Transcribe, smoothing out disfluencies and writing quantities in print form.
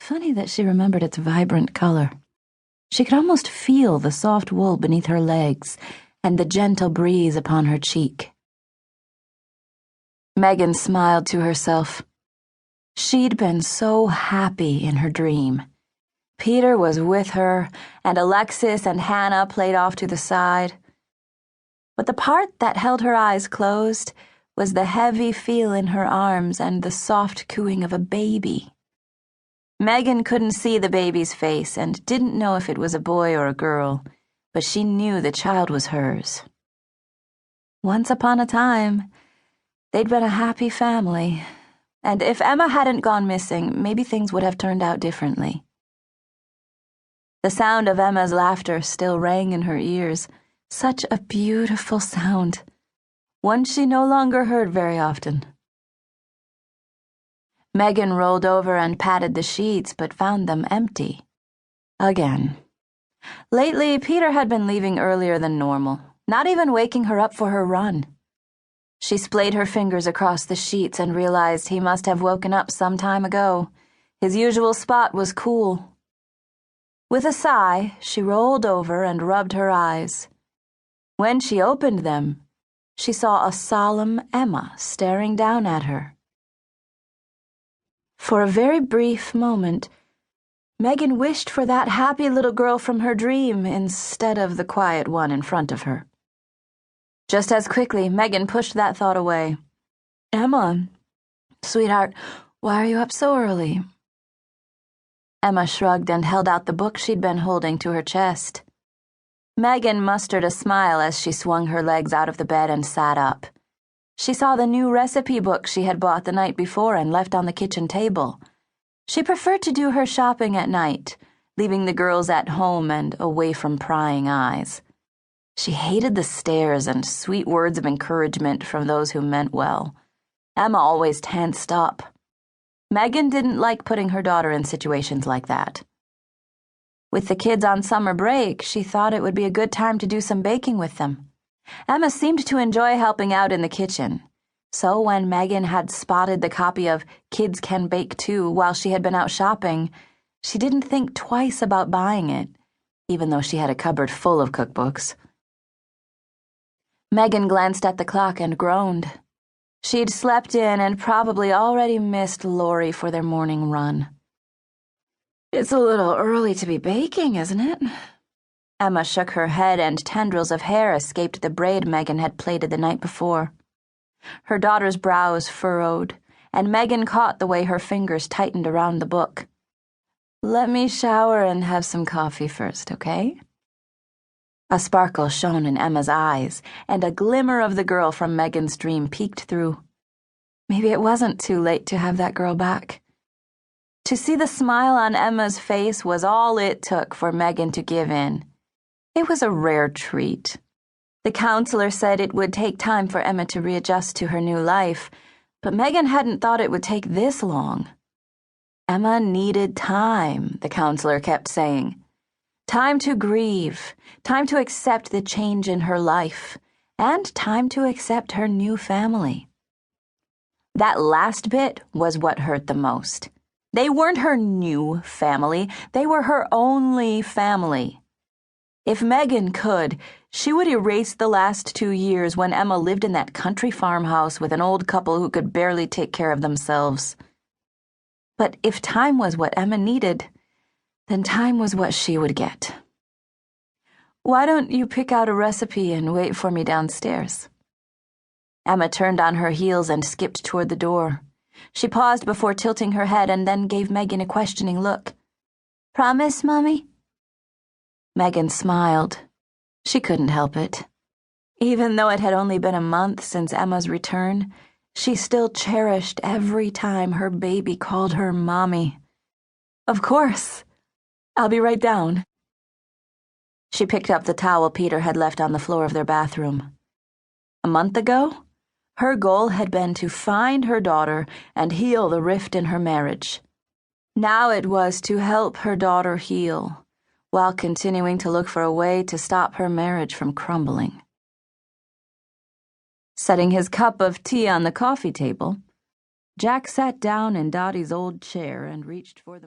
Funny that she remembered its vibrant color. She could almost feel the soft wool beneath her legs and the gentle breeze upon her cheek. Megan smiled to herself. She'd been so happy in her dream. Peter was with her, and Alexis and Hannah played off to the side. But the part that held her eyes closed was the heavy feel in her arms and the soft cooing of a baby. Megan couldn't see the baby's face and didn't know if it was a boy or a girl, but she knew the child was hers. Once upon a time, they'd been a happy family, and if Emma hadn't gone missing, maybe things would have turned out differently. The sound of Emma's laughter still rang in her ears, such a beautiful sound, one she no longer heard very often. Megan rolled over and patted the sheets, but found them empty. Again. Lately, Peter had been leaving earlier than normal, not even waking her up for her run. She splayed her fingers across the sheets and realized he must have woken up some time ago. His usual spot was cool. With a sigh, she rolled over and rubbed her eyes. When she opened them, she saw a solemn Emma staring down at her. For a very brief moment, Megan wished for that happy little girl from her dream instead of the quiet one in front of her. Just as quickly, Megan pushed that thought away. "Emma, sweetheart, why are you up so early?" Emma shrugged and held out the book she'd been holding to her chest. Megan mustered a smile as she swung her legs out of the bed and sat up. She saw the new recipe book she had bought the night before and left on the kitchen table. She preferred to do her shopping at night, leaving the girls at home and away from prying eyes. She hated the stares and sweet words of encouragement from those who meant well. Emma always tensed up. Megan didn't like putting her daughter in situations like that. With the kids on summer break, she thought it would be a good time to do some baking with them. Emma seemed to enjoy helping out in the kitchen, so when Megan had spotted the copy of Kids Can Bake Too while she had been out shopping, she didn't think twice about buying it, even though she had a cupboard full of cookbooks. Megan glanced at the clock and groaned. She'd slept in and probably already missed Lori for their morning run. "It's a little early to be baking, isn't it?" Emma shook her head and tendrils of hair escaped the braid Megan had plaited the night before. Her daughter's brows furrowed, and Megan caught the way her fingers tightened around the book. "Let me shower and have some coffee first, okay?" A sparkle shone in Emma's eyes, and a glimmer of the girl from Megan's dream peeked through. Maybe it wasn't too late to have that girl back. To see the smile on Emma's face was all it took for Megan to give in. It was a rare treat. The counselor said it would take time for Emma to readjust to her new life, but Megan hadn't thought it would take this long. Emma needed time, the counselor kept saying. Time to grieve, time to accept the change in her life, and time to accept her new family. That last bit was what hurt the most. They weren't her new family, they were her only family. If Megan could, she would erase the last 2 years when Emma lived in that country farmhouse with an old couple who could barely take care of themselves. But if time was what Emma needed, then time was what she would get. "Why don't you pick out a recipe and wait for me downstairs?" Emma turned on her heels and skipped toward the door. She paused before tilting her head and then gave Megan a questioning look. "Promise, Mommy?" Megan smiled. She couldn't help it. Even though it had only been a month since Emma's return, she still cherished every time her baby called her Mommy. "Of course. I'll be right down." She picked up the towel Peter had left on the floor of their bathroom. A month ago, her goal had been to find her daughter and heal the rift in her marriage. Now it was to help her daughter heal, while continuing to look for a way to stop her marriage from crumbling. Setting his cup of tea on the coffee table, Jack sat down in Dottie's old chair and reached for the